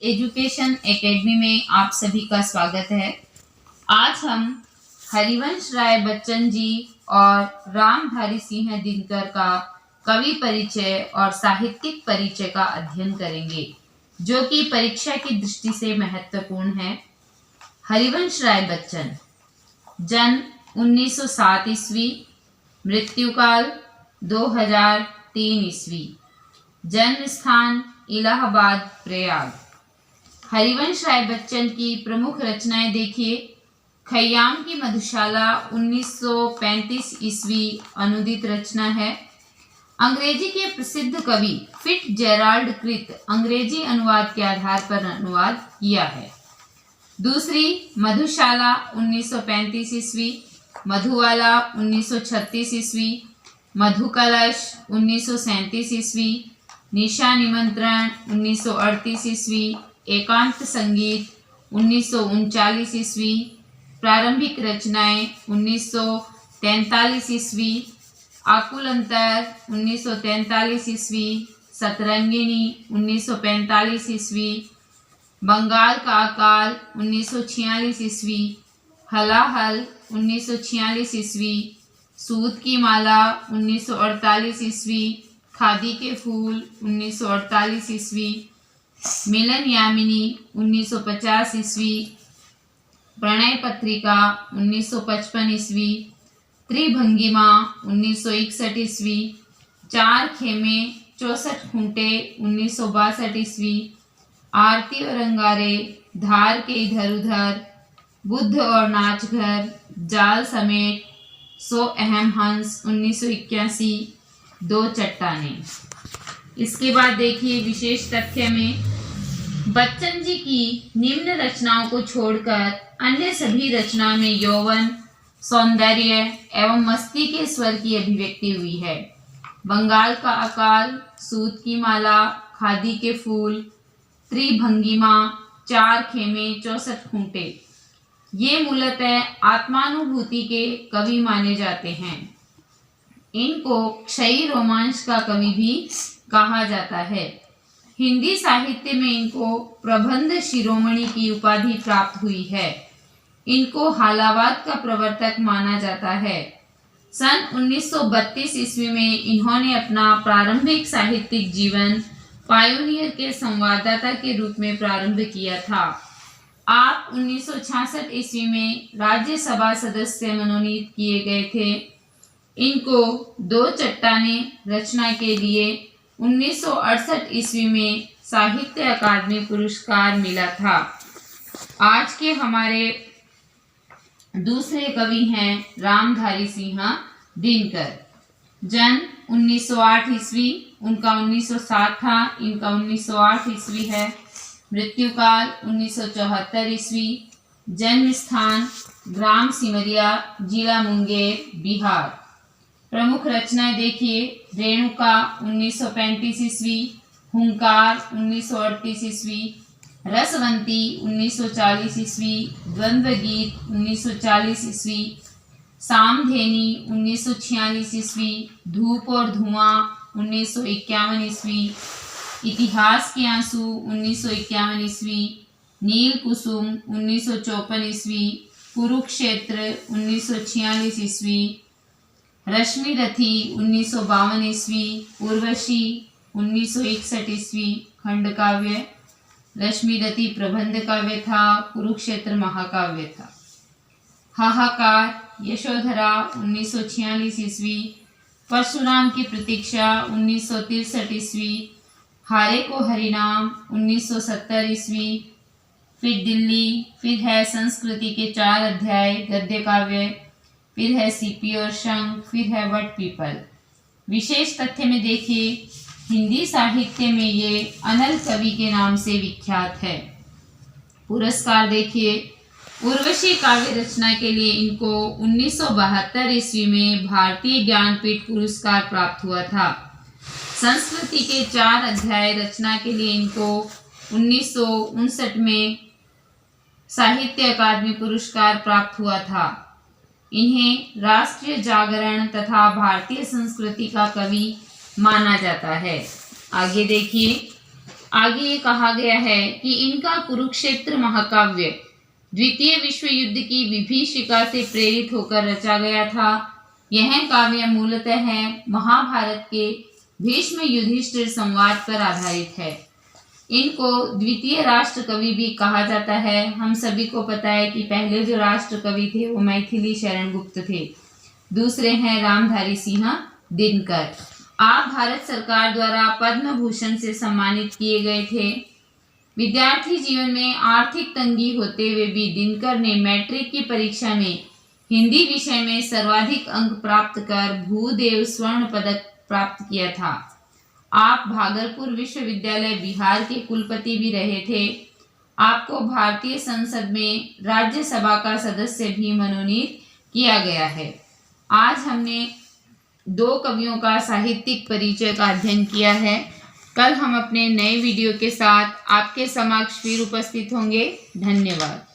Education academy में आप सभी का स्वागत है। आज हम हरिवंश राय बच्चन जी और रामधारी सिंह दिनकर का कवि परिचय और साहित्यिक परिचय का अध्ययन करेंगे, जो कि परीक्षा की दृष्टि से महत्वपूर्ण है। हरिवंश राय बच्चन, जन्म 1907 ईस्वी, मृत्युकाल 2003 ईस्वी, जन्म स्थान इलाहाबाद प्रयाग। हरिवंश राय बच्चन की प्रमुख रचनाएं देखिए। खयाम की मधुशाला 1935 ईस्वी अनुदित रचना है। अंग्रेजी के प्रसिद्ध कवि फिट्जजेराल्ड कृत अंग्रेजी अनुवाद के आधार पर अनुवाद किया है। दूसरी मधुशाला 1935 ईस्वी, मधुवाला 1936 ईस्वी, मधुकलश 1937 ईस्वी, निशा निमंत्रण 1938 ईस्वी, एकांत संगीत 1939 ईस्वी, प्रारंभिक रचनाएं 1943 ईस्वी, आकुल अंतर 1943 ईस्वी, सतरंगिणी 1945 ईस्वी, बंगाल का अकाल 1946 ईस्वी, हलाहल 1946 ईस्वी, सूत की माला 1948 ईस्वी, खादी के फूल 1948 ईस्वी, मिलन यामिनी 1950 ईस्वी, प्रणय पत्रिका 1955 ईस्वी, त्रिभंगिमा 1961 ईस्वी, चार खेमे 64 खूंटे 1962 ईस्वी, आरती और अंगारे, धार के इधर उधर, बुद्ध और नाचघर, जाल समेत, 100 अहम हंस 1981, दो चट्टानें। इसके बाद देखिए विशेष तथ्य में बच्चन जी की निम्न रचनाओं को छोड़कर अन्य सभी रचना में यौवन, सौंदर्य एवं मस्ती के स्वर की अभिव्यक्ति हुई है। बंगाल का अकाल, सूत की माला, खादी के फूल, त्रिभंगिमा, चार खेमे 64 खूंटे, ये मूलतः आत्मानुभूति के कवि माने जाते हैं। इनको क्षयी रोमांच का कवि भी कहा जाता है। हिंदी साहित्य में इनको प्रबंध शिरोमणि की उपाधि प्राप्त हुई है। इनको हालावाद का प्रवर्तक माना जाता है। सन 1932 ईस्वी में इन्होंने अपना प्रारंभिक साहित्यिक जीवन पायोनियर के संवाददाता के रूप में प्रारंभ किया था। आप 1966 ईस्वी में राज्यसभा सदस्य मनोनीत किए गए थे। इनको दो चट्टानें रचना के लिए 1968 ईस्वी में साहित्य अकादमी पुरस्कार मिला था। आज के हमारे दूसरे कवि हैं रामधारी सिंह दिनकर। जन्म 1908 ईस्वी, उनका 1907 था, इनका 1908 ईस्वी है। मृत्युकाल 1974 ईस्वी, जन्म स्थान ग्राम सिमरिया, जिला मुंगेर, बिहार। प्रमुख रचनाएं देखिए। रेणुका 1935 ईस्वी, हुंकार 1938 ईस्वी, रसवंती 1940 ईस्वी, द्वंद्व गीत 1940 ईस्वी, सामधेनी 1946 ईस्वी, धूप और धुआं 1951 ईस्वी, इतिहास के आंसू 1951 ईस्वी, नील कुसुम 1954 ईस्वी, कुरुक्षेत्र 1946 ईस्वी, रश्मि रथी 1952 ईस्वी, उर्वशी 1961 ईस्वी, खंडकाव्य। रश्मि रथी प्रबंध काव्य था, कुरुक्षेत्र महाकाव्य था। हाहाकार, यशोधरा 1946 ईस्वी, परशुराम की प्रतीक्षा 1963 ईस्वी, हारे को हरिनाम 1970 ईस्वी, फिर दिल्ली, फिर है संस्कृति के 4 अध्याय गद्य काव्य, फिर है सीपी और शंख, फिर है वट पीपल। विशेष तथ्य में देखिए, हिंदी साहित्य में ये अनल कवि के नाम से विख्यात है। पुरस्कार देखिए। उर्वशी काव्य रचना के लिए इनको 1972 ईस्वी में भारतीय ज्ञानपीठ पुरस्कार प्राप्त हुआ था। संस्कृति के 4 अध्याय रचना के लिए इनको 1959 में साहित्य अकादमी पुरस्कार प्राप्त हुआ था। इन्हें राष्ट्रीय जागरण तथा भारतीय संस्कृति का कवि माना जाता है। आगे देखिए। आगे ये कहा गया है कि इनका कुरुक्षेत्र महाकाव्य द्वितीय विश्व युद्ध की विभीषिका से प्रेरित होकर रचा गया था। यह काव्य मूलतः महाभारत के भीष्म युधिष्ठिर संवाद पर आधारित है। इनको द्वितीय राष्ट्र कवि भी कहा जाता है। हम सभी को पता है कि पहले जो राष्ट्र कवि थे वो मैथिली शरण गुप्त थे, दूसरे हैं रामधारी सिंह दिनकर। आप भारत सरकार द्वारा पद्म भूषण से सम्मानित किए गए थे। विद्यार्थी जीवन में आर्थिक तंगी होते हुए भी दिनकर ने मैट्रिक की परीक्षा में हिंदी विषय में सर्वाधिक अंक प्राप्त कर भूदेव स्वर्ण पदक प्राप्त किया था। आप भागलपुर विश्वविद्यालय बिहार के कुलपति भी रहे थे। आपको भारतीय संसद में राज्यसभा का सदस्य भी मनोनीत किया गया है। आज हमने 2 कवियों का साहित्यिक परिचय का अध्ययन किया है। कल हम अपने नए वीडियो के साथ आपके समक्ष फिर उपस्थित होंगे। धन्यवाद।